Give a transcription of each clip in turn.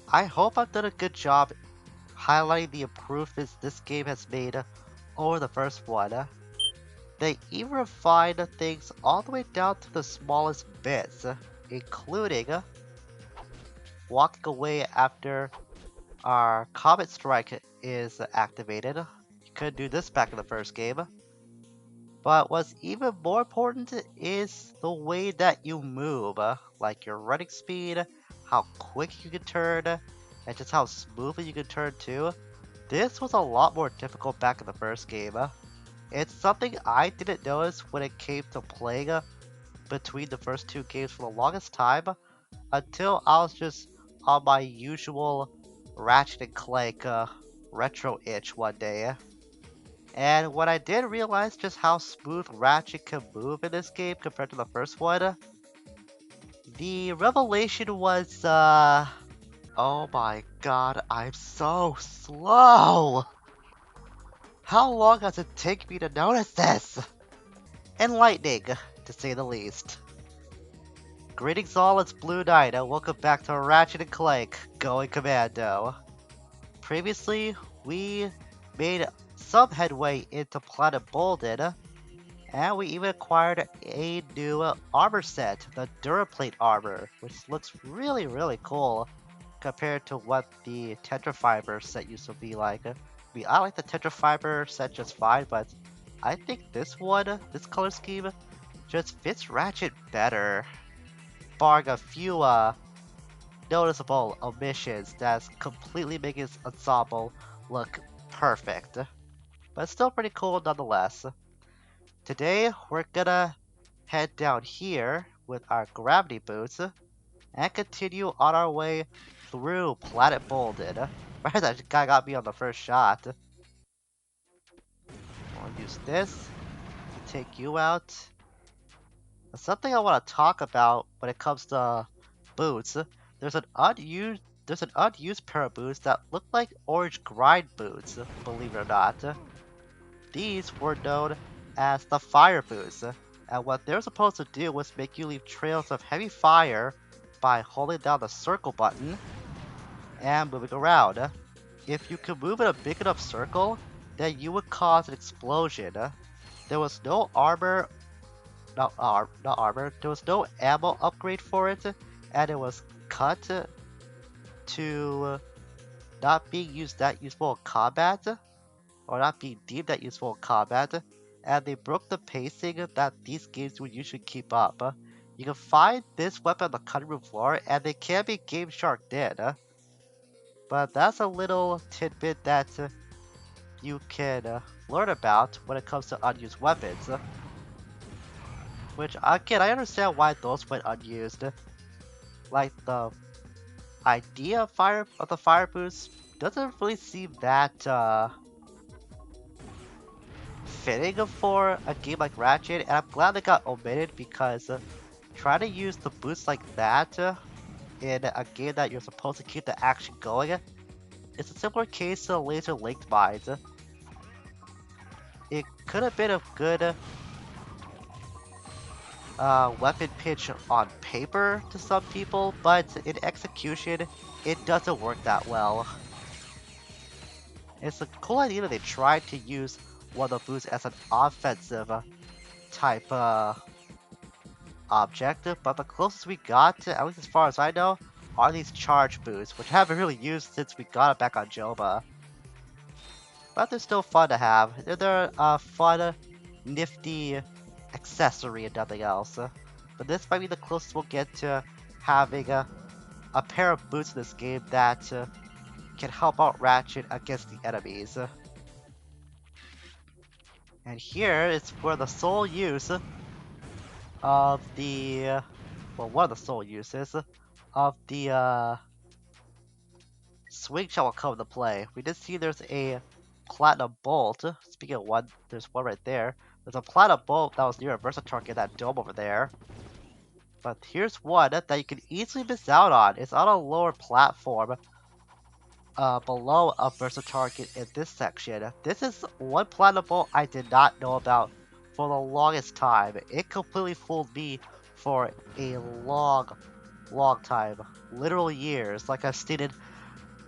I hope I've done a good job highlighting the improvements this game has made over the first one. They even refined things all the way down to the smallest bits, including walking away after our Comet Strike is activated. You couldn't do this back in the first game. But what's even more important is the way that you move, like your running speed, how quick you can turn, and just how smoothly you can turn too. This was a lot more difficult back in the first game. It's something I didn't notice when it came to playing between the first two games for the longest time, until I was just on my usual Ratchet and Clank retro itch one day. And when I did realize just how smooth Ratchet can move in this game compared to the first one, the revelation was, oh my god, I'm so slow! How long does it take me to notice this? Enlightening, to say the least. Greetings all, it's Blue Knight, and welcome back to Ratchet and Clank, Going Commando. Previously, we made some headway into Planet Bolden, and we even acquired a new armor set, the Duraplate armor, which looks really cool compared to what the Tetrafiber set used to be like. I mean, I like the Tetrafiber set just fine, but I think this one, this color scheme, just fits Ratchet better, barring a few noticeable omissions that's completely making this ensemble look perfect. But it's still pretty cool nonetheless. Today, we're gonna head down here with our gravity boots and continue on our way through Planet Bolden. Right, that guy got me on the first shot. I'll use this to take you out. Something I want to talk about when it comes to boots. There's an unused there's an unused pair of boots that look like orange grind boots, believe it or not. These were known as the fire boots, and what they're supposed to do was make you leave trails of heavy fire by holding down the circle button and moving around. If you could move in a big enough circle, then you would cause an explosion. There was no armor, not armor, there was no ammo upgrade for it, and it was cut to not being used that useful in combat, or not being deemed that useful in combat, and they broke the pacing that these games would usually keep up. You can find this weapon on the cutting room floor, and they can be Game Shark did. But that's a little tidbit that you can learn about when it comes to unused weapons. Which, again, I understand why those went unused. Like, the idea of the fire boost doesn't really seem that fitting for a game like Ratchet, and I'm glad they got omitted because trying to use the boost like that in a game that you're supposed to keep the action going, it's a similar case to laser linked mines. It could have been a good weapon pitch on paper to some people, but in execution, it doesn't work that well. It's a cool idea that they tried to use one of the boosts as an offensive type object, but the closest we got, at least as far as I know, are these charge boosts, which I haven't really used since we got it back on Joba. But they're still fun to have. They're a fun, nifty accessory and nothing else. But this might be the closest we'll get to having a pair of boots in this game that can help out Ratchet against the enemies. And here is where the sole use of the, well, one of the sole uses of the swing shot will come into play. We did see there's a platinum bolt. Speaking of one, there's one right there. There's a platinum bolt that was near a Versatron in that dome over there. But here's one that you can easily miss out on. It's on a lower platform below a Versa target in this section. This is one platinum bolt I did not know about for the longest time. It completely fooled me for a long, long time. Literal years, like I've stated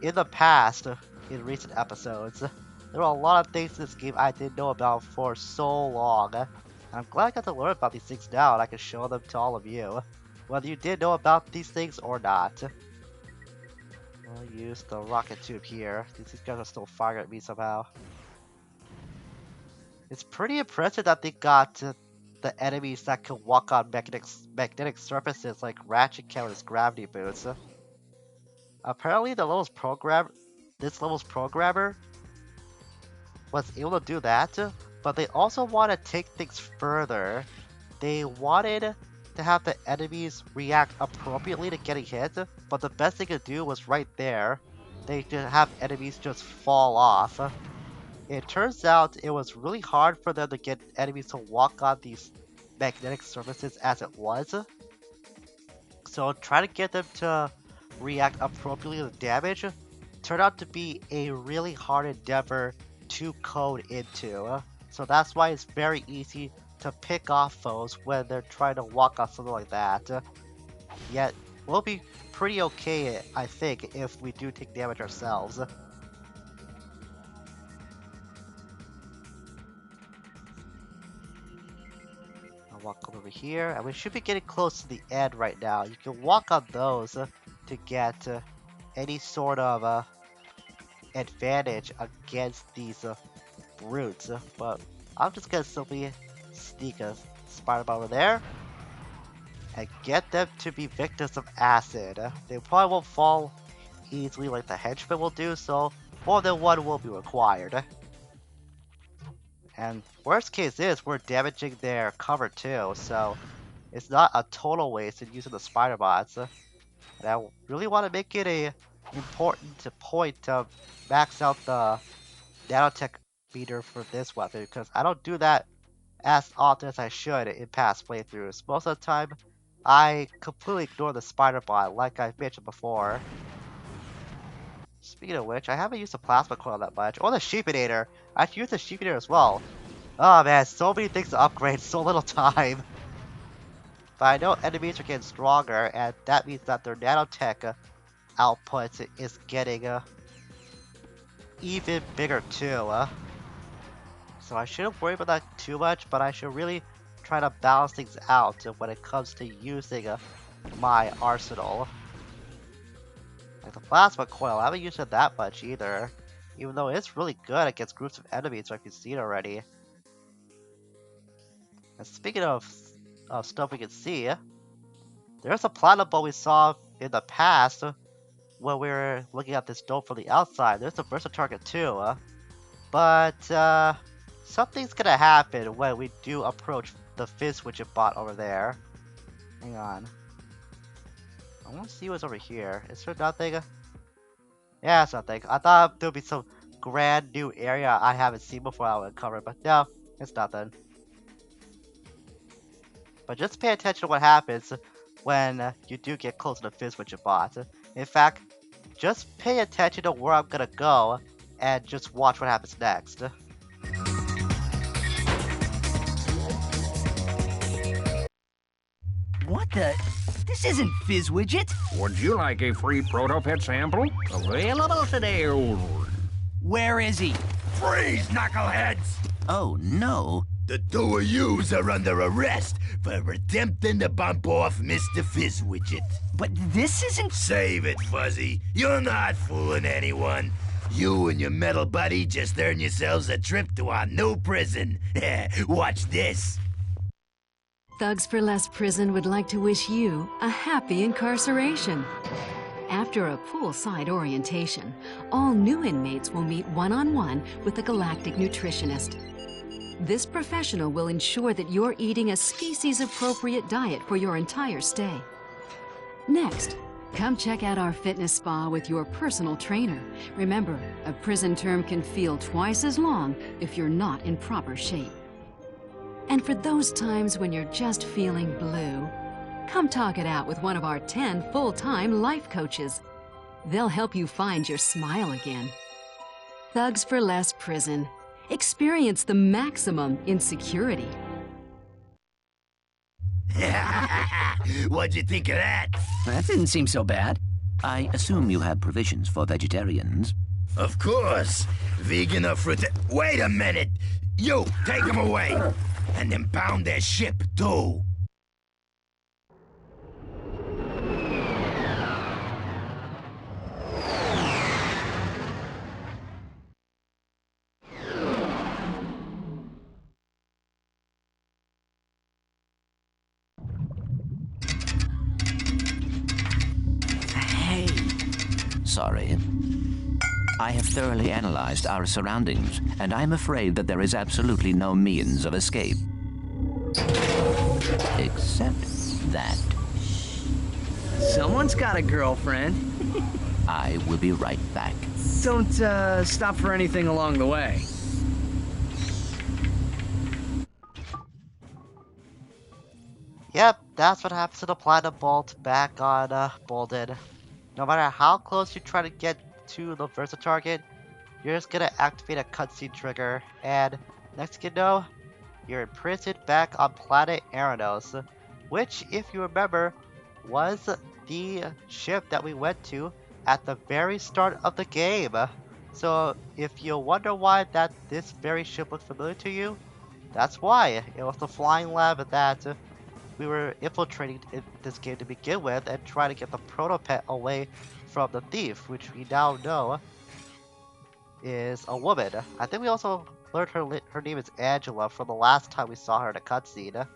in the past in recent episodes. There were a lot of things in this game I didn't know about for so long. And I'm glad I got to learn about these things now and I can show them to all of you. Whether you did know about these things or not. I'll use the rocket tube here. These guys are still firing at me somehow. It's pretty impressive that they got the enemies that can walk on magnetic surfaces like Ratchet Clank with his gravity boots. Apparently this level's programmer was able to do that, but they also want to take things further. They wanted to have the enemies react appropriately to getting hit, but the best they could do was right there. They could have enemies just fall off. It turns out it was really hard for them to get enemies to walk on these magnetic surfaces as it was. So trying to get them to react appropriately to damage turned out to be a really hard endeavor to code into. So that's why it's very easy to pick off foes when they're trying to walk on something like that. Yet, we'll be pretty okay, I think, if we do take damage ourselves. I'll walk over here, and we should be getting close to the end right now. You can walk on those to get any sort of advantage against these brutes, but I'm just gonna simply sneak a spider over there and get them to be victims of acid. They probably won't fall easily like the henchmen will do, so more than one will be required. And worst case is we're damaging their cover too, so it's not a total waste in using the spider bots. And I really want to make it a important point to max out the nanotech meter for this weapon, because I don't do that as often as I should in past playthroughs. Most of the time, I completely ignore the spider bot, like I've mentioned before. Speaking of which, I haven't used the plasma coil that much, or the sheepinator. I should use the sheepinator as well. Oh man, so many things to upgrade, so little time. But I know enemies are getting stronger, and that means that their nanotech output is getting even bigger too. So I shouldn't worry about that too much, but I should really try to balance things out when it comes to using my arsenal. Like the plasma coil, I haven't used it that much either. Even though it's really good against groups of enemies, like you've seen already. And speaking of stuff we can see, there's a platinum ball we saw in the past when we were looking at this dome from the outside. There's a versatile target too. But something's gonna happen when we do approach the Fizzwidget bot over there. Hang on. I want to see what's over here. Is there nothing? Yeah, it's nothing. I thought there'd be some grand new area I haven't seen before I would cover, but no, it's nothing. But just pay attention to what happens when you do get close to the Fizzwidget bot. In fact, just pay attention to where I'm gonna go and just watch what happens next. What the? This isn't Fizzwidget. Would you like a free proto-pet sample? Available today. Where is he? Freeze, knuckleheads! Oh, no. The two of yous are under arrest for attempting to bump off Mr. Fizzwidget. But this isn't... Save it, Fuzzy. You're not fooling anyone. You and your metal buddy just earned yourselves a trip to our new prison. Watch this. Thugs for Less Prison would like to wish you a happy incarceration. After a poolside orientation, all new inmates will meet one-on-one with a galactic nutritionist. This professional will ensure that you're eating a species-appropriate diet for your entire stay. Next, come check out our fitness spa with your personal trainer. Remember, a prison term can feel twice as long if you're not in proper shape. And for those times when you're just feeling blue, come talk it out with one of our 10 full-time life coaches. They'll help you find your smile again. Thugs for Less Prison. Experience the maximum in security. What'd you think of that? That didn't seem so bad. I assume you have provisions for vegetarians. Of course. Vegan or fruit. Wait a minute. You, take them away. And impound their ship, too. Hey. Sorry. I have thoroughly analyzed our surroundings, and I'm afraid that there is absolutely no means of escape. Except that. Someone's got a girlfriend. I will be right back. Don't stop for anything along the way. Yep, that's what happens to the Platinum Bolt back on Bolden. No matter how close you try to get to the Versa target, you're just gonna activate a cutscene trigger, and next thing you know, you're imprisoned back on planet Aranos, which, if you remember, was the ship that we went to at the very start of the game. So if you wonder why this very ship looks familiar to you, that's why. It was the flying lab that we were infiltrating in this game to begin with and trying to get the proto-pet away from the thief, which we now know is a woman. I think we also learned her name is Angela from the last time we saw her in a cutscene.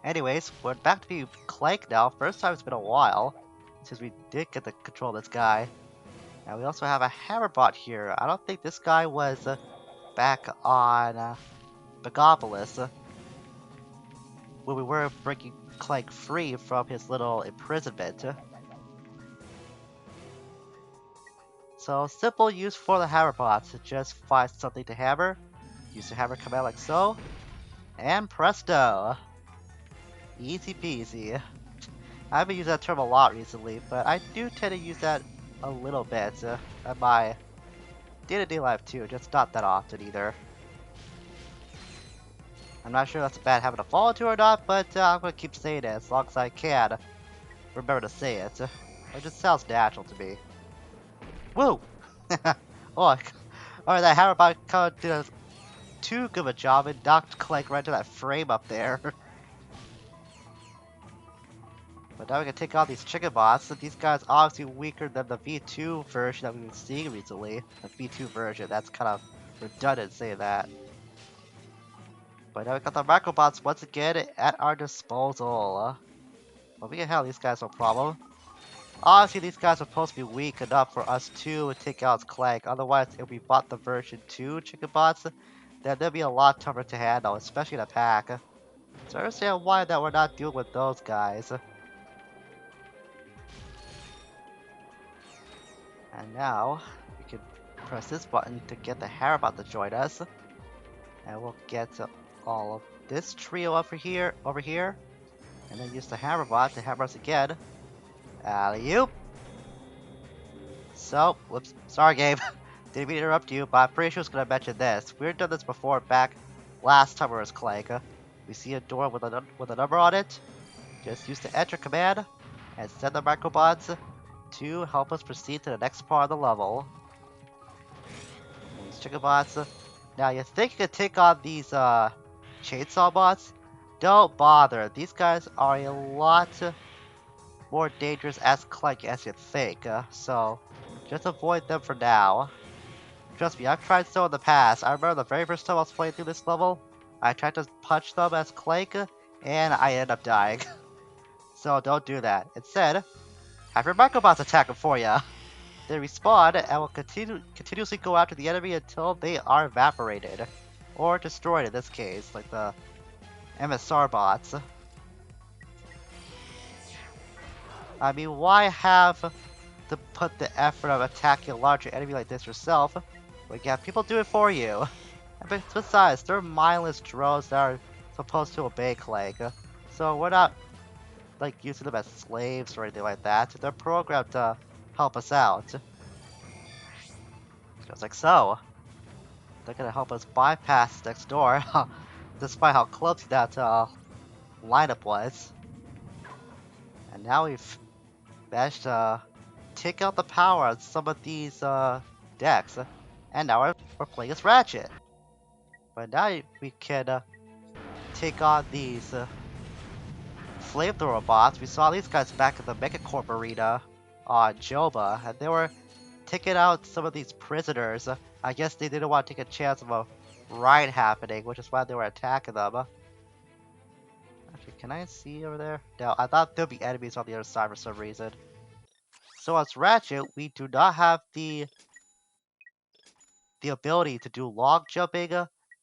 Anyways, we're back to be Clank now. First time it's been a while since we did get the control of this guy. And we also have a Hammerbot here. I don't think this guy was back on Megapolis when we were breaking Clank free from his little imprisonment. So simple use for the Hammerbots to just find something to hammer, use the hammer command like so, and presto! Easy peasy. I haven't used that term a lot recently, but I do tend to use that a little bit in my day-to-day life too, just not that often either. I'm not sure that's a bad habit to fall into or not, but I'm gonna keep saying it as long as I can remember to say it. It just sounds natural to me. Woo! Oh, alright, that Hammerbot kind of did too good of a job and knocked Clank right to that frame up there. But now we can take on these chicken bots. These guys are obviously weaker than the V2 version that we've been seeing recently. The V2 version, that's kind of redundant saying that. But now we got the microbots once again at our disposal. But we can handle these guys no problem. Obviously, these guys are supposed to be weak enough for us to take out Clank. Otherwise, if we bought the version 2 chicken bots, then they'd be a lot tougher to handle, especially in a pack. So I understand why that we're not dealing with those guys. And now, we can press this button to get the Harabot to join us. And we'll get to all of this trio over here, and then use the Hammerbot to hammer us again. Alley-oop! So, whoops, sorry game, didn't mean to interrupt you, but I'm pretty sure I was going to mention this. We've done this before back last time we was Clank. We see a door with a number on it. Just use the enter command and send the microbots to help us proceed to the next part of the level. And these chicken bots. Now you think you could take on these chainsaw bots? Don't bother. These guys are a lot more dangerous as Clank as you think. So just avoid them for now. Trust me, I've tried so in the past. I remember the very first time I was playing through this level, I tried to punch them as Clank, and I ended up dying. So don't do that. Instead, have your microbots attack them for ya. They respawn and will continuously go after the enemy until they are evaporated. Or destroyed in this case, like the MSR bots. I mean, why have to put the effort of attacking a larger enemy like this yourself when you have people do it for you? And besides, they're mindless drones that are supposed to obey Clank. So we're not like using them as slaves or anything like that. They're programmed to help us out. Just like so. They're gonna help us bypass next door, despite how clumsy that lineup was. And now we've managed to take out the power on some of these decks. And now we're playing as Ratchet. But now we can take on these flamethrower bots. We saw these guys back at the Megacorp Arena on Joba, and they were taking out some of these prisoners. I guess they didn't want to take a chance of a riot happening, which is why they were attacking them. Actually, can I see over there? No, I thought there'd be enemies on the other side for some reason. So as Ratchet, we do not have the ability to do long jumping,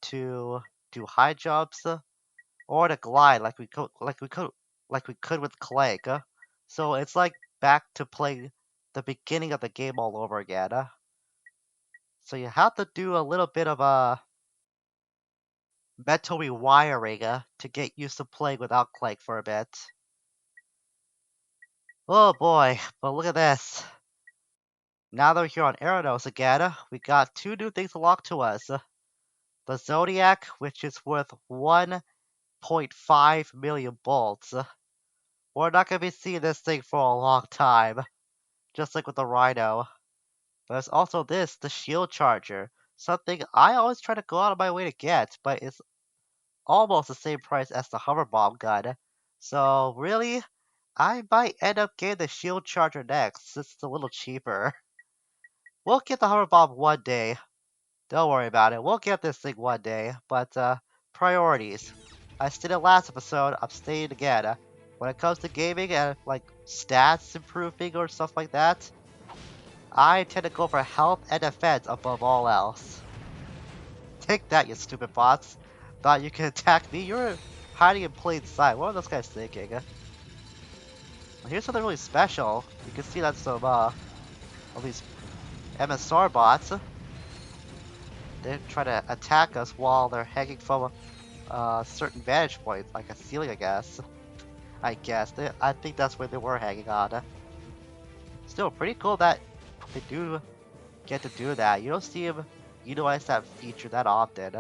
to do high jumps, or to glide like we could with Clank. So it's like back to playing the beginning of the game all over again. So you have to do a little bit of a mental rewiring to get used to playing without Clank for a bit. Oh boy, but look at this. Now that we're here on Eranos again, we got two new things unlocked to us. The Zodiac, which is worth 1.5 million bolts. We're not going to be seeing this thing for a long time, just like with the Rhino. But there's also this, the Shield Charger, something I always try to go out of my way to get, but it's almost the same price as the Hover Bomb gun. So really, I might end up getting the Shield Charger next, since it's a little cheaper. We'll get the Hover Bomb one day. Don't worry about it. We'll get this thing one day. But, priorities. I stated last episode, I'm stating again. When it comes to gaming and, like, stats improving or stuff like that, I tend to go for health and defense above all else. Take that, you stupid bots. Thought you could attack me? You're hiding in plain sight. What are those guys thinking? Well, here's something really special. You can see that some, of these MSR bots, they try to attack us while they're hanging from a certain vantage point, like a ceiling, I guess. I think that's where they were hanging on. Still, pretty cool that they do get to do that. You don't see them utilize that feature that often.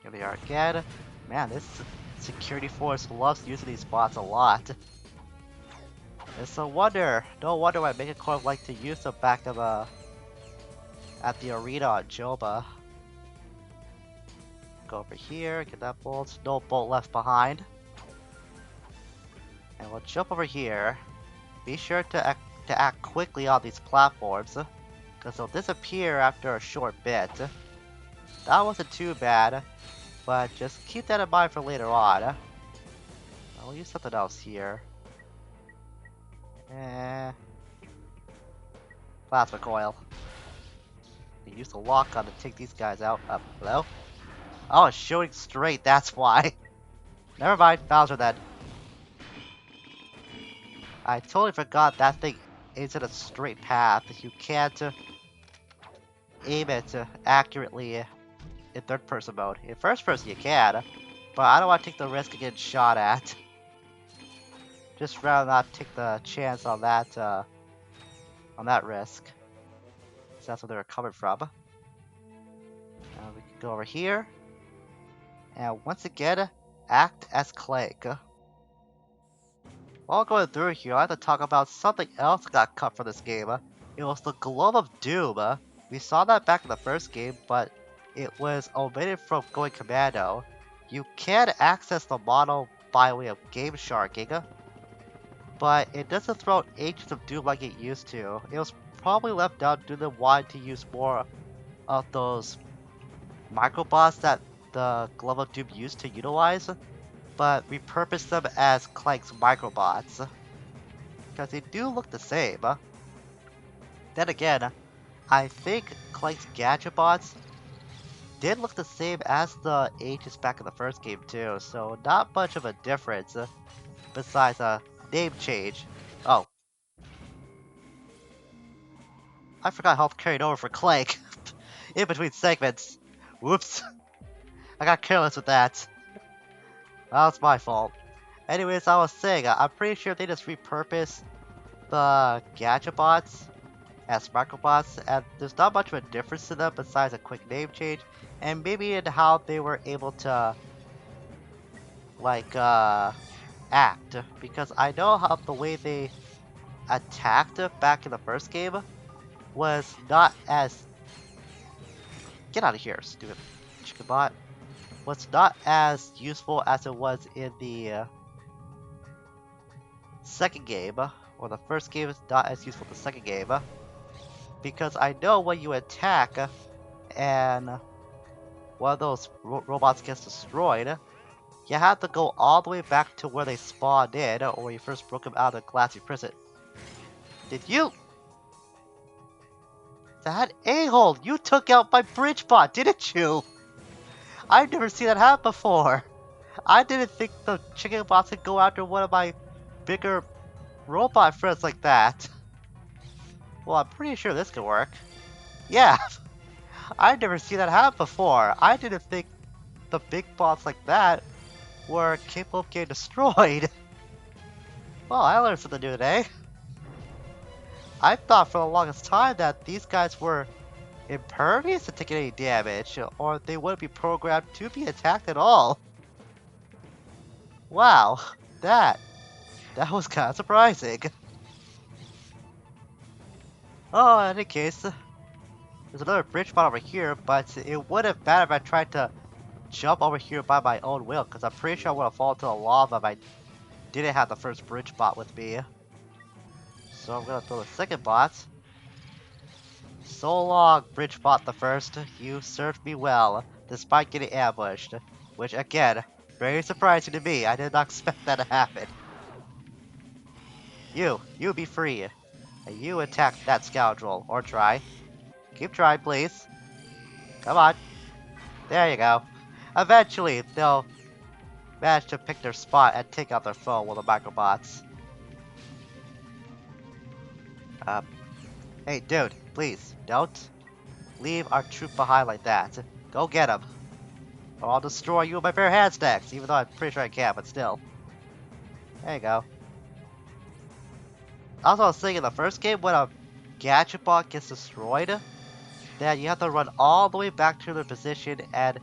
Here they are again. Man, this security force loves using these bots a lot. It's no wonder why Megacorp like to use them back of at the arena on Joba. Go over here, get that bolt. No bolt left behind. And we'll jump over here. Be sure to act quickly on these platforms, because they'll disappear after a short bit. That wasn't too bad, but just keep that in mind for later on. I'll use something else here. Plasma coil. You use the lock on to take these guys out. Hello? Oh, it's shooting straight, that's why. Never mind, Bowser then. I totally forgot that thing isn't a straight path. You can't aim it accurately in third person mode. In first person you can, but I don't want to take the risk of getting shot at. Just rather not take the chance on that risk. So that's where they were coming from. We can go over here. And once again, act as Clank. While going through here, I have to talk about something else that got cut from this game. It was the Glove of Doom. We saw that back in the first game, but it was omitted from going Commando. You can access the model by way of game sharking, but it doesn't throw out Agents of Doom like it used to. It was probably left out due to them wanting to use more of those microbots that the Glove of Doom used to utilize, but repurpose them as Clank's microbots, because they do look the same. Then again, I think Clank's gadget bots did look the same as the Aegis back in the first game too, so not much of a difference besides a name change. Oh. I forgot health carried over for Clank in between segments. Whoops. I got careless with that. That was my fault. Anyways, I was saying, I'm pretty sure they just repurposed the gadget bots as microbots, and there's not much of a difference to them besides a quick name change, and maybe in how they were able to like, act. Because I know how the way they attacked back in the first game was not as... Get out of here, stupid chicken bot. Was not as useful as it was in the second game. Or the first game is not as useful as the second game. Because I know when you attack and one of those robots gets destroyed, you have to go all the way back to where they spawned in, or where you first broke them out of the glassy prison. Did you? That a-hole! You took out my bridge bot, didn't you? I've never seen that happen before. I didn't think the chicken bots could go after one of my bigger robot friends like that. Well, I'm pretty sure this could work. Yeah, I've never seen that happen before. I didn't think the big bots like that were capable of getting destroyed. Well, I learned something new today. I thought for the longest time that these guys were impervious to taking any damage, or they wouldn't be programmed to be attacked at all. Wow, that was kind of surprising. Oh, in any case, there's another bridge spot over here, but it would have mattered if I tried to jump over here by my own will, because I'm pretty sure I would have fallen to the lava if I didn't have the first bridge bot with me. So I'm gonna throw the second bot. So long, bridge bot the first. You served me well, despite getting ambushed. Which, again, very surprising to me. I did not expect that to happen. You be free. And you attack that scoundrel, or try. Keep trying, please. Come on. There you go. Eventually, they'll manage to pick their spot and take out their foe with the microbots. Hey, dude, please, don't leave our troop behind like that. Go get him. Or I'll destroy you with my bare hands next, even though I'm pretty sure I can't, but still. There you go. Also, I was saying in the first game, when a gadget bot gets destroyed, then you have to run all the way back to their position and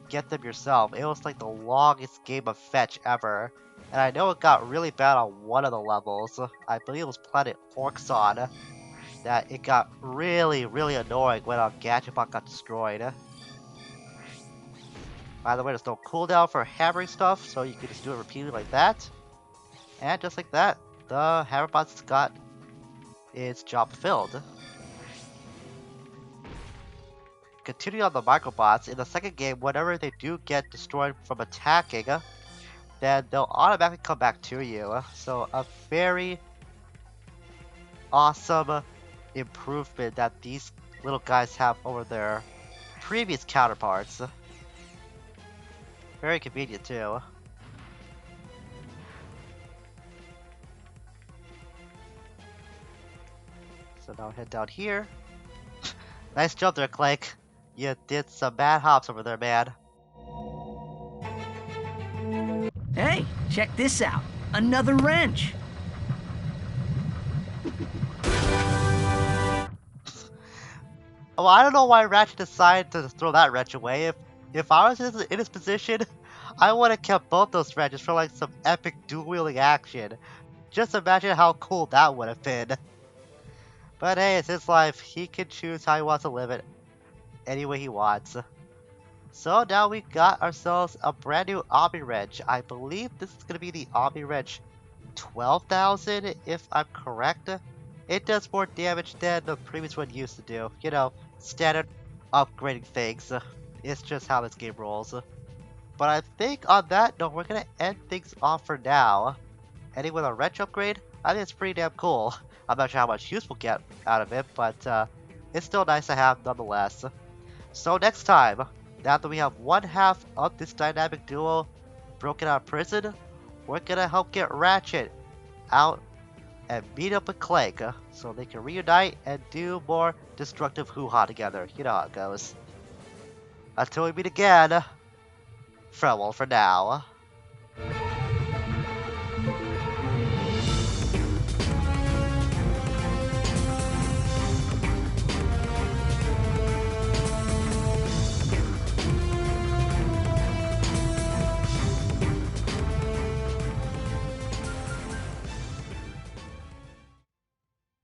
get them yourself. It was like the longest game of fetch ever. And I know it got really bad on one of the levels. I believe it was Planet Orxon. That it got really, really annoying when a gadget bot got destroyed. By the way, there's no cooldown for hammering stuff, so you can just do it repeatedly like that. And just like that, the hammer bot's got its job filled. Continuing on the microbots, in the second game, whenever they do get destroyed from attacking, then they'll automatically come back to you. So a very awesome improvement that these little guys have over their previous counterparts. Very convenient too. So now head down here. Nice jump there, Clank. You did some bad hops over there, man. Hey, check this out. Another wrench. Well, I don't know why Ratchet decided to throw that wrench away. If I was in his position, I would have kept both those wrenches for like some epic dual-wielding action. Just imagine how cool that would have been. But hey, it's his life. He can choose how he wants to live it any way he wants. So now we got ourselves a brand new Omni Wrench. I believe this is going to be the Omni Wrench 12,000, if I'm correct. It does more damage than the previous one used to do. You know, standard upgrading things. It's just how this game rolls. But I think on that note, we're going to end things off for now. Ending with a wrench upgrade, I think it's pretty damn cool. I'm not sure how much use we'll get out of it, but it's still nice to have nonetheless. So next time, now that we have one half of this dynamic duo broken out of prison, we're gonna help get Ratchet out and meet up with Clank so they can reunite and do more destructive hoo-ha together. You know how it goes. Until we meet again, farewell for now.